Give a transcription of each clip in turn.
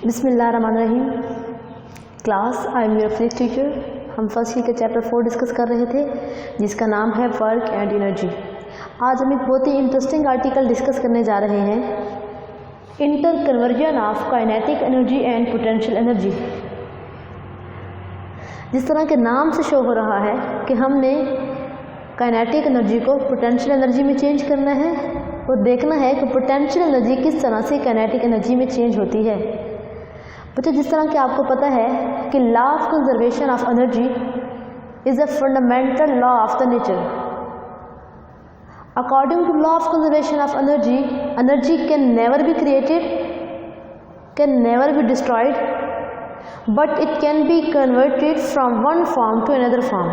बिस्मिल्लाहिर्रहमानिर्रहीम। Class, I am your physics teacher. हम first year के चैप्टर 4 डिस्कस कर रहे थे जिसका नाम है वर्क एंड एनर्जी। आज हम एक बहुत ही इंटरेस्टिंग आर्टिकल डिस्कस करने जा रहे हैं, inter conversion of kinetic energy and potential energy. जिस तरह के नाम से शो हो रहा है कि हमने काइनेटिक एनर्जी को पोटेंशियल एनर्जी में चेंज करना है और देखना है कि पोटेंशियल एनर्जी किस तरह से काइनेटिक एनर्जी में चेंज होती है। बच्चों, जिस तरह कि आपको पता है कि law of conservation of energy is a fundamental law of the nature. According to law of conservation of energy, energy can never be created, can never be destroyed, but it can be converted from one form to another form.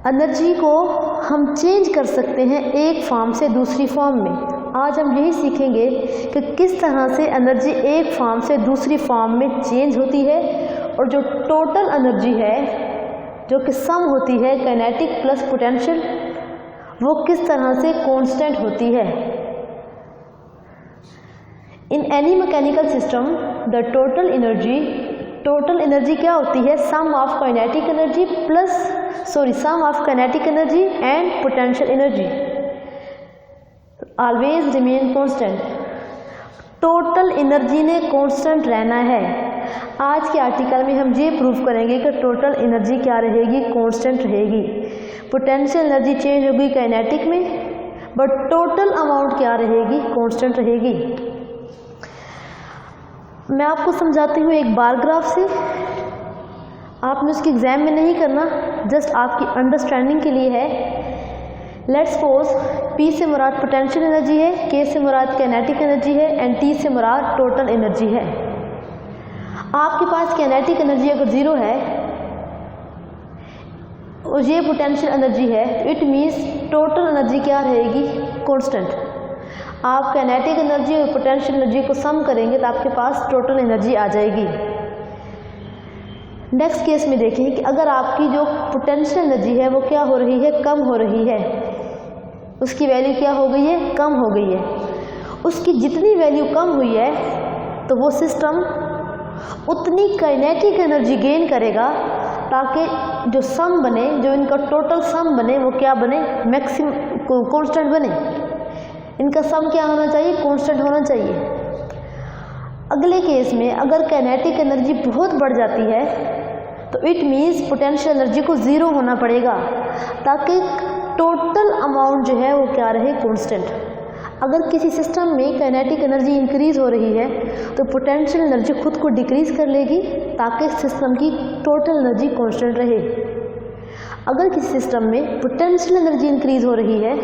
Energy को हम change कर सकते हैं एक form से दूसरी form में। आज हम यही सीखेंगे कि किस तरह से एनर्जी एक फॉर्म से दूसरी फॉर्म में चेंज होती है और जो टोटल एनर्जी है, जो कि सम होती है काइनेटिक प्लस पोटेंशियल, वो किस तरह से कांस्टेंट होती है। In any mechanical system the total energy क्या होती है? Sum of kinetic energy sum of kinetic energy and potential energy always remain constant. Total energy ने कांस्टेंट रहना है। आज के आर्टिकल में हम ये प्रूव करेंगे कि टोटल एनर्जी क्या रहेगी? कांस्टेंट रहेगी। पोटेंशियल एनर्जी चेंज होगी काइनेटिक में, बट टोटल अमाउंट क्या रहेगी? कांस्टेंट रहेगी। मैं आपको समझाती हूँ एक बार ग्राफ से। आपने उसकी एग्जाम में नहीं करना, जस्ट आपकी अंडरस्टैंडिंग के लिए है। लेट्स सपोज P से मुराद पोटेंशियल एनर्जी है, K से मुराद काइनेटिक एनर्जी है एंड T से मुराद टोटल एनर्जी है। आपके पास काइनेटिक एनर्जी अगर 0 है और ये पोटेंशियल एनर्जी है, इट मीन्स टोटल एनर्जी क्या रहेगी? कांस्टेंट। आप काइनेटिक एनर्जी और पोटेंशियल एनर्जी को सम करेंगे तो आपके पास टोटल एनर्जी आ जाएगी। नेक्स्ट केस में देखिए कि अगर आपकी जो पोटेंशियल एनर्जी है वो क्या हो रही है? कम हो रही है। उसकी वैल्यू क्या हो गई है? कम हो गई है। उसकी जितनी वैल्यू कम हुई है तो वो सिस्टम उतनी काइनेटिक एनर्जी गेन करेगा ताकि जो सम बने, जो इनका टोटल सम बने, वो क्या बने? मैक्सिमम कांस्टेंट बने। इनका सम क्या होना चाहिए? कांस्टेंट होना चाहिए। अगले केस में अगर काइनेटिक एनर्जी बहुत बढ़ जाती है तो इट मीन्स पोटेंशियल एनर्जी को 0 होना पड़ेगा ताकि टोटल अमाउंट जो है वो क्या रहे? कांस्टेंट। अगर किसी सिस्टम में काइनेटिक एनर्जी इंक्रीज हो रही है तो पोटेंशियल एनर्जी खुद को डिक्रीज कर लेगी ताकि सिस्टम की टोटल एनर्जी कांस्टेंट रहे। अगर किसी सिस्टम में पोटेंशियल एनर्जी इंक्रीज हो रही है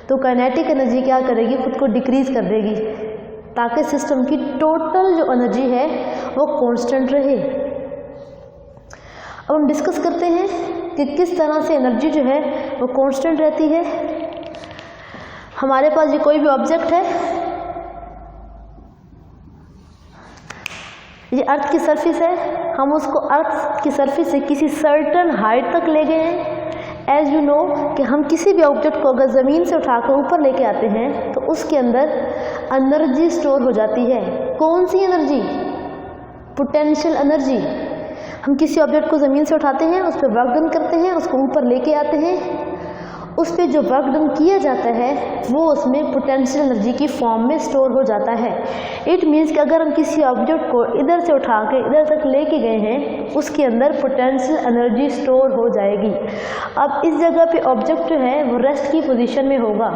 तो काइनेटिक एनर्जी क्या करेगी? खुद को डिक्रीज कर देगी ताकि सिस्टम की टोटल जो एनर्जी है वो कांस्टेंट रहे। अब हम डिस्कस करते हैं कि किस तरह से एनर्जी जो है वो कांस्टेंट रहती है। हमारे पास ये कोई भी ऑब्जेक्ट है, ये अर्थ की सरफेस है, हम उसको अर्थ की सरफेस से किसी सर्टन हाइट तक ले गए हैं। एज यू नो कि हम किसी भी ऑब्जेक्ट को अगर ज़मीन से उठाकर ऊपर लेके आते हैं तो उसके अंदर एनर्जी स्टोर हो जाती है। कौन सी एनर्जी? Potential energy. हम किसी ऑब्जेक्ट को ज़मीन से उठाते हैं, उस पर वर्क डन करते हैं, उसको ऊपर लेके आते हैं, उस पर जो वर्क डन किया जाता है वो उसमें पोटेंशियल एनर्जी की फॉर्म में स्टोर हो जाता है। इट मीन्स कि अगर हम किसी ऑब्जेक्ट को इधर से उठा के इधर तक लेके गए हैं, उसके अंदर पोटेंशियल एनर्जी स्टोर हो जाएगी। अब इस जगह पे ऑब्जेक्ट जो है वो रेस्ट की पोजीशन में होगा।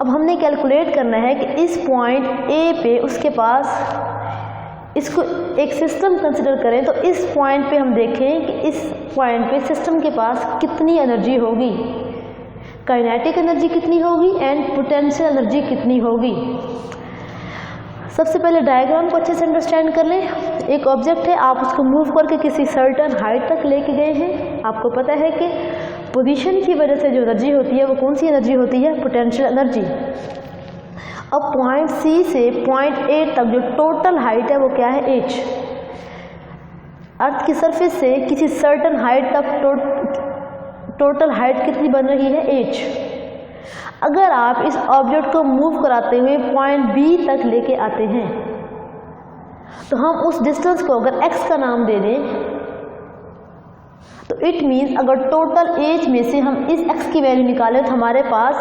अब हमने कैलकुलेट करना है कि इस पॉइंट A पे उसके पास, इसको एक सिस्टम कंसिडर करें तो इस पॉइंट पे हम देखें कि इस पॉइंट पे सिस्टम के पास कितनी एनर्जी होगी, काइनेटिक एनर्जी कितनी होगी एंड पोटेंशियल एनर्जी कितनी होगी। सबसे पहले डायग्राम को अच्छे से अंडरस्टैंड कर लें। एक ऑब्जेक्ट है, आप उसको मूव करके किसी सर्टन हाइट तक लेके गए हैं। आपको पता है कि पोजीशन की वजह से जो एनर्जी होती है वो कौन सी एनर्जी होती है? Potential energy. अब पॉइंट C से पॉइंट A तक जो टोटल हाइट है वो क्या है? h। अर्थ की सरफेस से किसी सर्टन हाइट तक टोटल हाइट कितनी बन रही है? h। अगर आप इस ऑब्जेक्ट को मूव कराते हुए पॉइंट बी तक लेके आते हैं तो हम उस डिस्टेंस को अगर x का नाम दे दें तो इट मीन्स अगर टोटल एज में से हम इस x की वैल्यू निकालें तो हमारे पास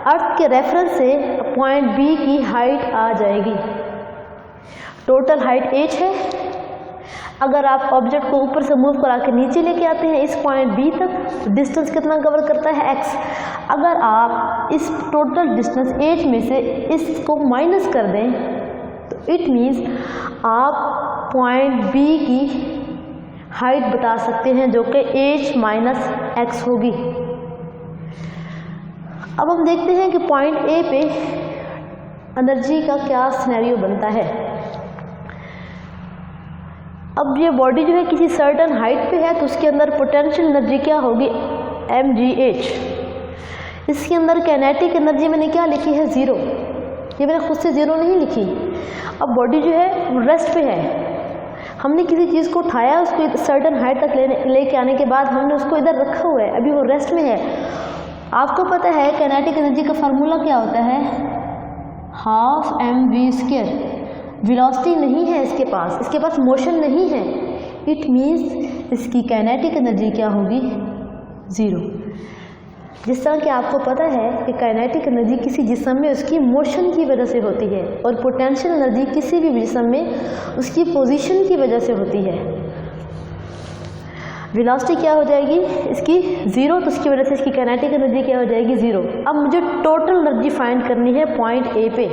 अर्थ के रेफरेंस से पॉइंट बी की हाइट आ जाएगी। टोटल हाइट h है। अगर आप ऑब्जेक्ट को ऊपर से मूव करा के नीचे लेके आते हैं इस पॉइंट बी तक तो डिस्टेंस कितना कवर करता है x। अगर आप इस टोटल डिस्टेंस h में से इसको माइनस कर दें तो इट मीन्स आप पॉइंट बी की हाइट बता सकते हैं जो कि h माइनस x होगी। अब हम देखते हैं कि पॉइंट ए पे एनर्जी का क्या सिनेरियो बनता है। अब ये बॉडी जो है किसी सर्टन हाइट पे है तो उसके अंदर पोटेंशियल एनर्जी क्या होगी, mgh। इसके अंदर काइनेटिक एनर्जी मैंने क्या लिखी है, 0। ये मैंने खुद से 0 नहीं लिखी। अब बॉडी जो है रेस्ट पे है, हमने किसी चीज़ को उठाया, उसको सर्टन हाइट तक लेके आने के बाद हमने उसको इधर रखा हुआ है, अभी वो रेस्ट में है। आपको पता है काइनेटिक एनर्जी का फार्मूला क्या होता है, 12mv²। वेलोसिटी नहीं है इसके पास मोशन नहीं है। इट मीन्स इसकी काइनेटिक एनर्जी क्या होगी, 0। जिस तरह कि आपको पता है कि काइनेटिक एनर्जी किसी जिस्म में उसकी मोशन की वजह से होती है और पोटेंशियल एनर्जी किसी भी जिस्म में उसकी पोजीशन की वजह से होती है। वेलोसिटी क्या हो जाएगी इसकी, 0, तो उसकी वजह से इसकी काइनेटिक एनर्जी क्या हो जाएगी, 0। अब मुझे टोटल एनर्जी फाइंड करनी है पॉइंट ए पे।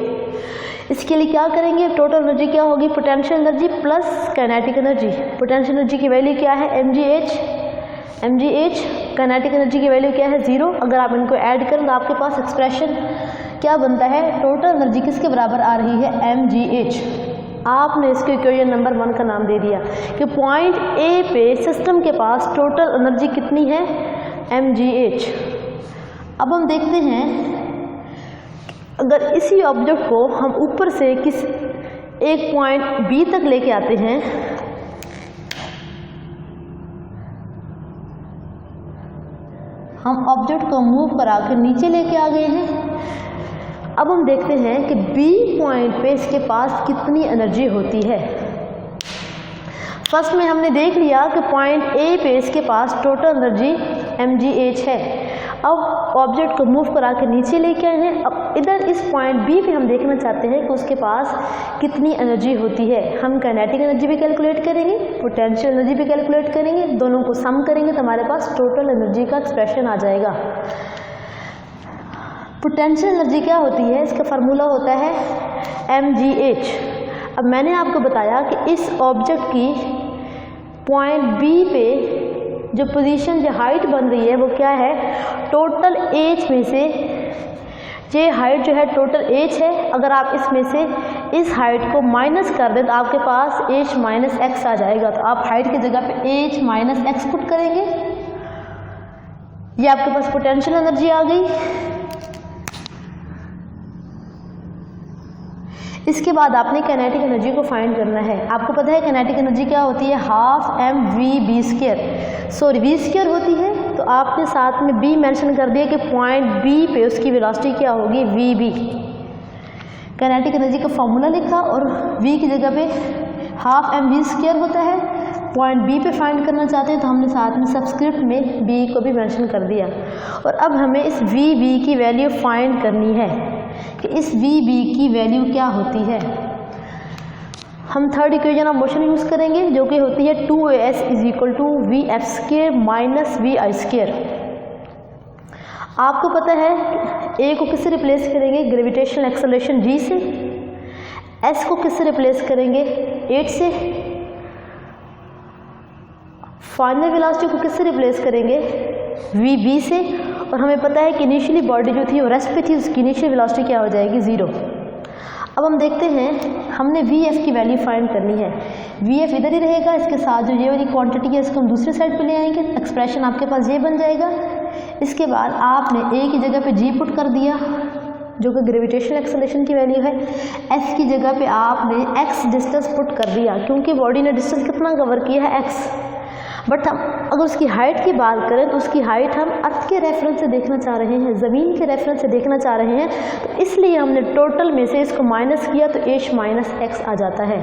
इसके लिए क्या करेंगे, टोटल एनर्जी क्या होगी, potential energy plus kinetic energy. Potential energy की वैल्यू क्या है, mgh। काइनेटिक एनर्जी की वैल्यू क्या है, 0। अगर आप इनको ऐड करें तो आपके पास एक्सप्रेशन क्या बनता है, टोटल एनर्जी किसके बराबर आ रही है, mgh। आपने इसको इक्वेशन नंबर 1 का नाम दे दिया कि पॉइंट ए पे सिस्टम के पास टोटल एनर्जी कितनी है, mgh। अब हम देखते हैं अगर इसी ऑब्जेक्ट को हम ऊपर से एक पॉइंट बी तक लेके आते हैं हम ऑब्जेक्ट को मूव करा के नीचे लेके आ गए हैं। अब हम देखते हैं कि बी पॉइंट पे इसके पास कितनी एनर्जी होती है। फर्स्ट में हमने देख लिया कि पॉइंट ए पे इसके पास टोटल एनर्जी mgh है। अब ऑब्जेक्ट को मूव करा के नीचे लेके आए हैं। अब इधर इस पॉइंट बी पे हम देखना चाहते हैं कि उसके पास कितनी एनर्जी होती है। हम काइनेटिक एनर्जी भी कैलकुलेट करेंगे, पोटेंशियल एनर्जी भी कैलकुलेट करेंगे, दोनों को सम करेंगे तो हमारे पास टोटल एनर्जी का एक्सप्रेशन आ जाएगा। पोटेंशियल एनर्जी क्या होती है, इसका फार्मूला होता है mgh। अब मैंने आपको बताया कि इस ऑब्जेक्ट की पॉइंट बी पे जो पोजीशन, जो हाइट बन रही है वो क्या है, टोटल एज में से ये हाइट जो है टोटल एज है। अगर आप इसमें से इस हाइट को माइनस कर दें तो आपके पास एज माइनस एक्स आ जाएगा। तो आप हाइट की जगह पे एज माइनस एक्स पुट करेंगे, ये आपके पास पोटेंशियल एनर्जी आ गई। इसके बाद आपने काइनेटिक एनर्जी को फाइंड करना है। आपको पता है काइनेटिक एनर्जी क्या होती है, 12mv²। सॉरी v² होती है, तो आपने साथ में b मेंशन कर दिया कि पॉइंट b पे उसकी वेलोसिटी क्या होगी, vb। काइनेटिक एनर्जी का फॉर्मूला लिखा और v की जगह पे 12mv² होता है। पॉइंट b पे फाइंड करना चाहते हैं तो हमने साथ में सबस्क्रिप्ट में b को भी मेंशन कर दिया। और अब हमें इस vb की वैल्यू फाइंड करनी है कि इस vb की वैल्यू क्या होती है। हम third equation of motion use करेंगे जो कि होती है 2as = vf² - vi²। आपको पता है a को किससे रिप्लेस करेंगे, ग्रेविटेशनल एक्सेलरेशन g से। s को किससे रिप्लेस करेंगे, 8 से। फाइनल वेलोसिटी को किससे रिप्लेस करेंगे, vb से। और हमें पता है कि इनिशियली बॉडी जो थी वो रेस्ट पे थी, उसकी इनिशियल वेलोसिटी क्या हो जाएगी, 0। अब हम देखते हैं, हमने vf की वैल्यू फाइंड करनी है। vf इधर ही रहेगा, इसके साथ जो ये वाली क्वांटिटी है इसको हम दूसरी साइड पे ले आएंगे, एक्सप्रेशन आपके पास ये बन जाएगा। इसके बाद आपने a की जगह पे g पुट कर दिया जो कि ग्रेविटेशनल एक्सेलरेशन की वैल्यू है। s की जगह पे आपने x डिस्टेंस पुट कर दिया क्योंकि बॉडी ने डिस्टेंस कितना कवर किया है, x। बट हम अगर उसकी हाइट की बात करें तो उसकी हाइट हम अर्थ के रेफरेंस से देखना चाह रहे हैं, ज़मीन के रेफरेंस से देखना चाह रहे हैं, तो इसलिए हमने टोटल में से इसको माइनस किया तो h माइनस एक्स आ जाता है।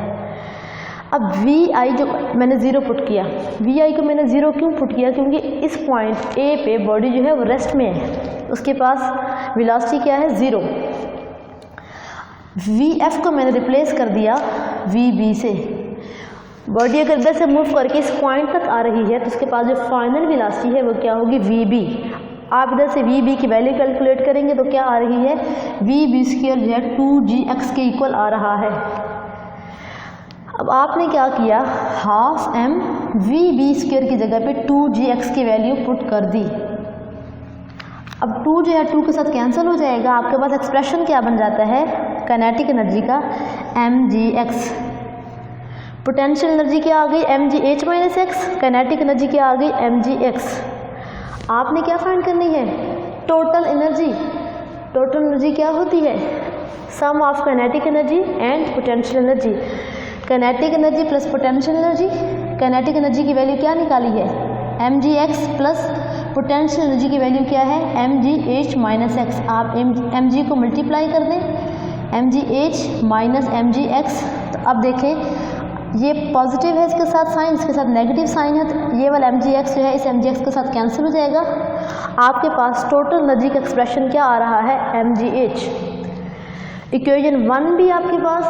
अब vi जो मैंने 0 पुट किया, vi को मैंने 0 क्यों पुट किया, क्योंकि इस पॉइंट A पे बॉडी जो है वो रेस्ट में है, उसके पास वेलोसिटी क्या है 0। vf को मैंने रिप्लेस कर दिया vb से। बॉडी अगर इधर से मूव करके इस पॉइंट तक आ रही है तो उसके पास जो फाइनल वेलोसिटी है वो क्या होगी vb। आप इधर से vb की वैल्यू कैलकुलेट करेंगे तो क्या आ रही है, vb स्क्वायर जो है 2gx के इक्वल आ रहा है। अब आपने क्या किया, हाफ m vb स्क्वायर की जगह पे 2gx की वैल्यू पुट कर दी। अब 2 जो है 2 के साथ कैंसिल हो जाएगा, आपके पास एक्सप्रेशन क्या बन जाता है काइनेटिक एनर्जी का mgx। पोटेंशियल एनर्जी क्या आ गई mgh minus x, kinetic energy क्या आ गई mgx। आपने क्या फाइंड करनी है, टोटल एनर्जी। टोटल एनर्जी क्या होती है, sum of kinetic energy and potential energy. Kinetic energy plus potential energy, kinetic energy की वैल्यू क्या निकाली है mgx प्लस पोटेंशियल एनर्जी की वैल्यू क्या है mgh माइनस एक्स। आप mg को मल्टीप्लाई कर दें mgh माइनस mgx। तो अब देखें ये पॉजिटिव है इसके साथ साइन, इसके साथ नेगेटिव साइन है, तो ये वाला mgx जो है इस mgx के साथ कैंसिल हो जाएगा। आपके पास टोटल एनर्जी का एक्सप्रेशन क्या आ रहा है mgh। इक्वेशन 1 भी आपके पास,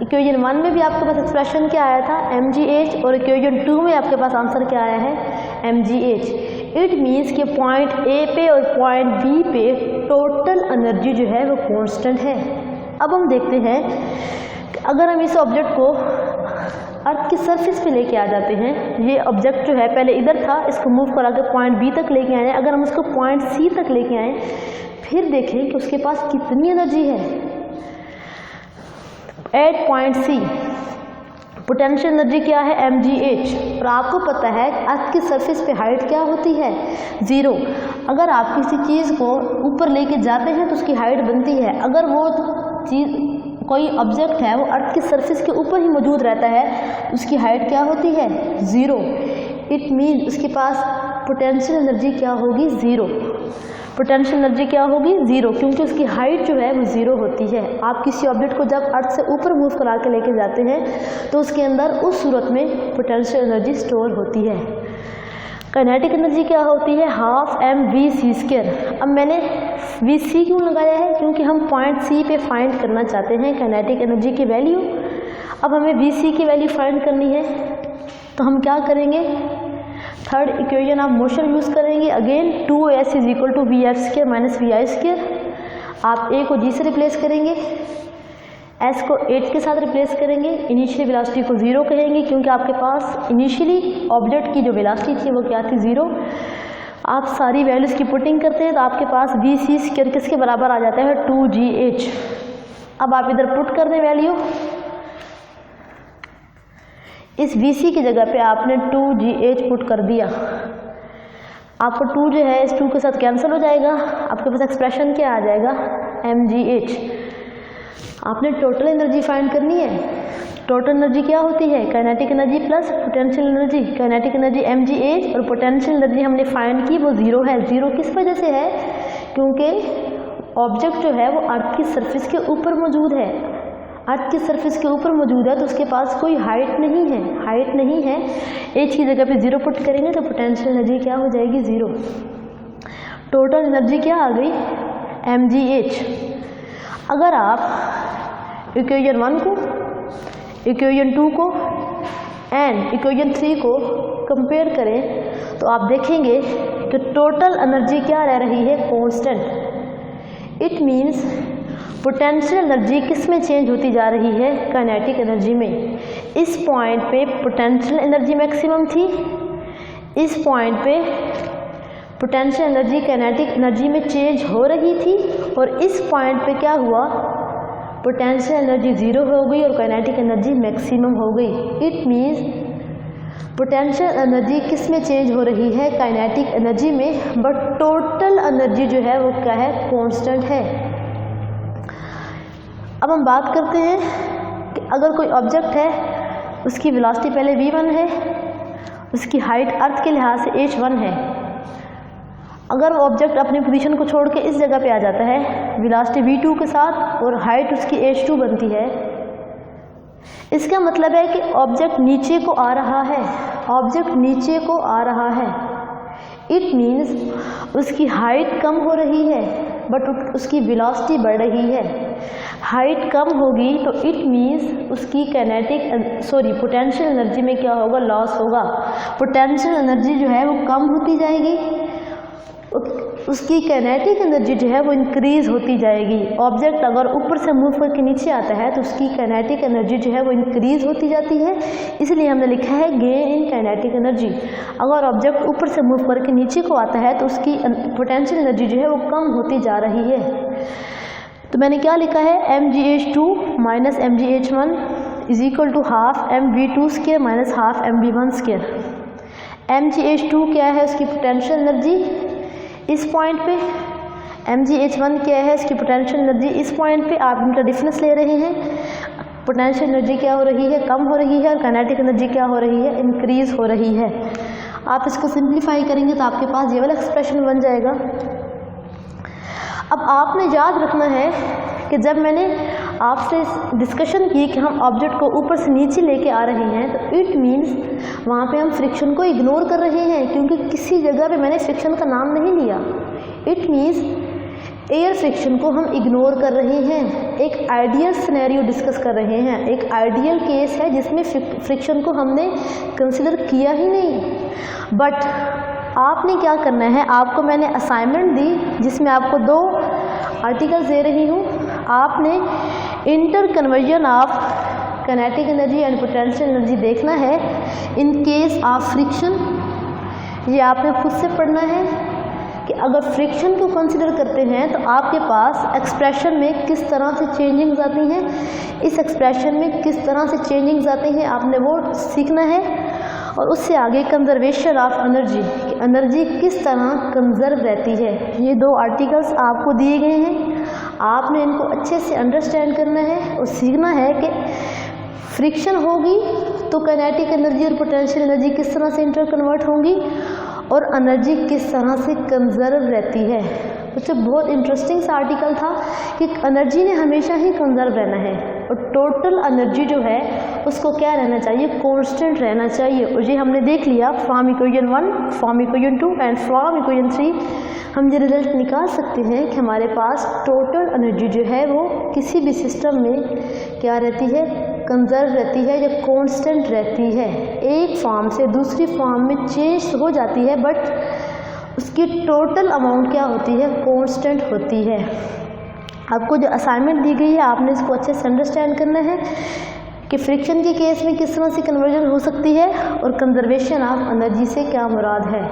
इक्वेशन 1 में भी आपके पास एक्सप्रेशन क्या आया था mgh, और इक्वेशन 2 में आपके पास आंसर क्या आया है mgh। इट मीन्स कि पॉइंट A पे और पॉइंट B पे टोटल एनर्जी जो है वो कांस्टेंट है। अब हम देखते हैं कि अगर हम इस ऑब्जेक्ट को अर्थ की सरफेस पे लेके आ जाते हैं, ये ऑब्जेक्ट जो है पहले इधर था, इसको मूव करा के पॉइंट B तक लेके आए, अगर हम उसको पॉइंट C तक लेके आए, फिर देखें कि उसके पास कितनी एनर्जी है। At point C potential energy क्या है mgh, और आपको पता है अर्थ की सरफेस पे हाइट क्या होती है 0। अगर आप किसी चीज़ को ऊपर लेके जाते हैं तो उसकी हाइट बनती है, अगर वो चीज़ कोई ऑब्जेक्ट है वो अर्थ की सरफेस के ऊपर ही मौजूद रहता है तो उसकी हाइट क्या होती है 0। इट मीन उसके पास पोटेंशियल एनर्जी क्या होगी 0। पोटेंशियल एनर्जी क्या होगी 0, क्योंकि उसकी हाइट जो है वो 0 होती है। आप किसी ऑब्जेक्ट को जब अर्थ से ऊपर मूव करा के लेके जाते हैं तो उसके अंदर उस सूरत में पोटेंशियल एनर्जी स्टोर होती है। काइनेटिक एनर्जी क्या होती है हाफ mvc स्क्वायर। अब मैंने vc क्यों लगाया है, क्योंकि हम पॉइंट C पे फाइंड करना चाहते हैं काइनेटिक एनर्जी की वैल्यू। अब हमें vc की वैल्यू फाइंड करनी है तो हम क्या करेंगे, third equation of motion use करेंगे। Again 2s is equal to vf square minus vi square. आप a को g से रिप्लेस करेंगे, s को 8 के साथ रिप्लेस करेंगे, इनिशियल वेलोसिटी को 0 कहेंगे, क्योंकि आपके पास इनिशियली ऑब्जेक्ट की जो वेलोसिटी थी वो क्या थी 0। आप सारी वैल्यूज़ की पुटिंग करते हैं तो आपके पास vc स्क्वायर किसके बराबर आ जाता है 2gh। अब आप इधर पुट कर दें वैल्यू, इस vc की जगह पे आपने 2gh पुट कर दिया, आपको 2 जो है इस 2 के साथ कैंसिल हो जाएगा, आपके पास एक्सप्रेशन क्या आ जाएगा mgh। आपने टोटल एनर्जी फाइंड करनी है। टोटल एनर्जी क्या होती है kinetic energy plus potential energy. Kinetic energy mgh और पोटेंशियल एनर्जी हमने फाइंड की वो 0 है। 0 किस वजह से है, क्योंकि ऑब्जेक्ट जो है वो अर्थ की सरफेस के ऊपर मौजूद है। अर्थ की सरफेस के ऊपर मौजूद है तो उसके पास कोई हाइट नहीं है, हाइट नहीं है। एच की जगह पे 0 पुट करेंगे तो पोटेंशियल एनर्जी क्या हो जाएगी 0। टोटल एनर्जी क्या आ गई mgh। अगर आप इक्वेशन 1 को, इक्वेशन 2 को एंड इक्वेशन 3 को कंपेयर करें तो आप देखेंगे कि टोटल एनर्जी क्या रह रही है constant. It means potential energy किस में चेंज होती जा रही है काइनेटिक एनर्जी में। इस पॉइंट पे पोटेंशियल एनर्जी मैक्सिमम थी, इस पॉइंट पे पोटेंशियल एनर्जी काइनेटिक एनर्जी में चेंज हो रही थी, और इस पॉइंट पे क्या हुआ पोटेंशियल एनर्जी 0 हो गई और काइनेटिक एनर्जी मैक्सिमम हो गई। इट मीन्स पोटेंशियल एनर्जी किस में चेंज हो रही है काइनेटिक एनर्जी में, बट टोटल एनर्जी जो है वो क्या है कांस्टेंट है। अब हम बात करते हैं कि अगर कोई ऑब्जेक्ट है उसकी वेलोसिटी पहले v1 है उसकी हाइट अर्थ के लिहाज से h1 है। अगर वो ऑब्जेक्ट अपनी पोजीशन को छोड़ के इस जगह पे आ जाता है वेलोसिटी v2 के साथ और हाइट उसकी h2 बनती है, इसका मतलब है कि ऑब्जेक्ट नीचे को आ रहा है, ऑब्जेक्ट नीचे को आ रहा है। इट मीन्स उसकी हाइट कम हो रही है बट उसकी वेलोसिटी बढ़ रही है। हाइट कम होगी तो इट मीन्स उसकी पोटेंशियल एनर्जी में क्या होगा, लॉस होगा। पोटेंशियल एनर्जी जो है वो कम होती जाएगी, उसकी काइनेटिक एनर्जी जो है वो इंक्रीज होती जाएगी। ऑब्जेक्ट अगर ऊपर से मूव करके नीचे आता है तो उसकी काइनेटिक एनर्जी जो है वो इंक्रीज होती जाती है, इसलिए हमने लिखा है गेन इन काइनेटिक एनर्जी। अगर ऑब्जेक्ट ऊपर से मूव करके नीचे को आता है तो उसकी पोटेंशियल एनर्जी जो है वो कम होती जा रही है। तो मैंने क्या लिखा है, mgh2 minus mgh1 is equal to half mv2 square minus half mv1 square. mgh2 क्या है, उसकी पोटेंशियल एनर्जी इस पॉइंट पे, mgh1 क्या है, इसकी पोटेंशियल एनर्जी इस पॉइंट पे। आप इनका डिफरेंस ले रहे हैं, पोटेंशियल एनर्जी क्या हो रही है, कम हो रही है, और काइनेटिक एनर्जी क्या हो रही है, इंक्रीज हो रही है। आप इसको सिंप्लीफाई करेंगे तो आपके पास ये वाला एक्सप्रेशन बन जाएगा। अब आपने याद रखना है कि जब मैंने आपसे डिस्कशन की कि हम ऑब्जेक्ट को ऊपर से नीचे लेके आ रहे हैं तो इट मीन्स वहाँ पे हम फ्रिक्शन को इग्नोर कर रहे हैं, क्योंकि किसी जगह पे मैंने फ्रिक्शन का नाम नहीं लिया। इट मीन्स एयर फ्रिक्शन को हम इग्नोर कर रहे हैं। एक आइडियल सिनेरियो डिस्कस कर रहे हैं, एक आइडियल केस है जिसमें फ्रिक्शन को हमने कंसिडर किया ही नहीं। बट आपने क्या करना है, आपको मैंने असाइनमेंट दी जिसमें आपको 2 आर्टिकल्स दे रही हूँ। आपने inter conversion of kinetic energy and potential energy देखना है इन केस ऑफ फ्रिक्शन। ये आपने खुद से पढ़ना है कि अगर फ्रिक्शन को कंसिडर करते हैं तो आपके पास एक्सप्रेशन में किस तरह से चेंजिंग्स आती हैं, इस एक्सप्रेशन में किस तरह से चेंजिंग्स आती हैं, आपने वो सीखना है। और उससे आगे कंजर्वेशन ऑफ एनर्जी, एनर्जी किस तरह कंजर्व रहती है। ये 2 आर्टिकल्स आपको दिए गए हैं, आपने इनको अच्छे से अंडरस्टैंड करना है और सीखना है कि फ्रिक्शन होगी तो काइनेटिक एनर्जी और पोटेंशियल एनर्जी किस तरह से इंटर कन्वर्ट होंगी और एनर्जी किस तरह से कंजर्व रहती है। तो बहुत इंटरेस्टिंग सा आर्टिकल था कि एनर्जी ने हमेशा ही कंजर्व रहना है और टोटल एनर्जी जो है उसको क्या रहना चाहिए, कांस्टेंट रहना चाहिए। और ये हमने देख लिया from equation 1, from equation 2 and from equation 3 हम ये रिजल्ट निकाल सकते हैं कि हमारे पास टोटल एनर्जी जो है वो किसी भी सिस्टम में क्या रहती है, कंजर्व रहती है या कांस्टेंट रहती है। एक फॉर्म से दूसरी फॉर्म में चेंज हो जाती है बट उसकी टोटल अमाउंट क्या होती है, कांस्टेंट होती है। आपको जो असाइनमेंट दी गई है आपने इसको अच्छे से अंडरस्टैंड करना है कि फ्रिक्शन के केस में किस तरह से कन्वर्जन हो सकती है और कंजर्वेशन ऑफ एनर्जी से क्या मुराद है।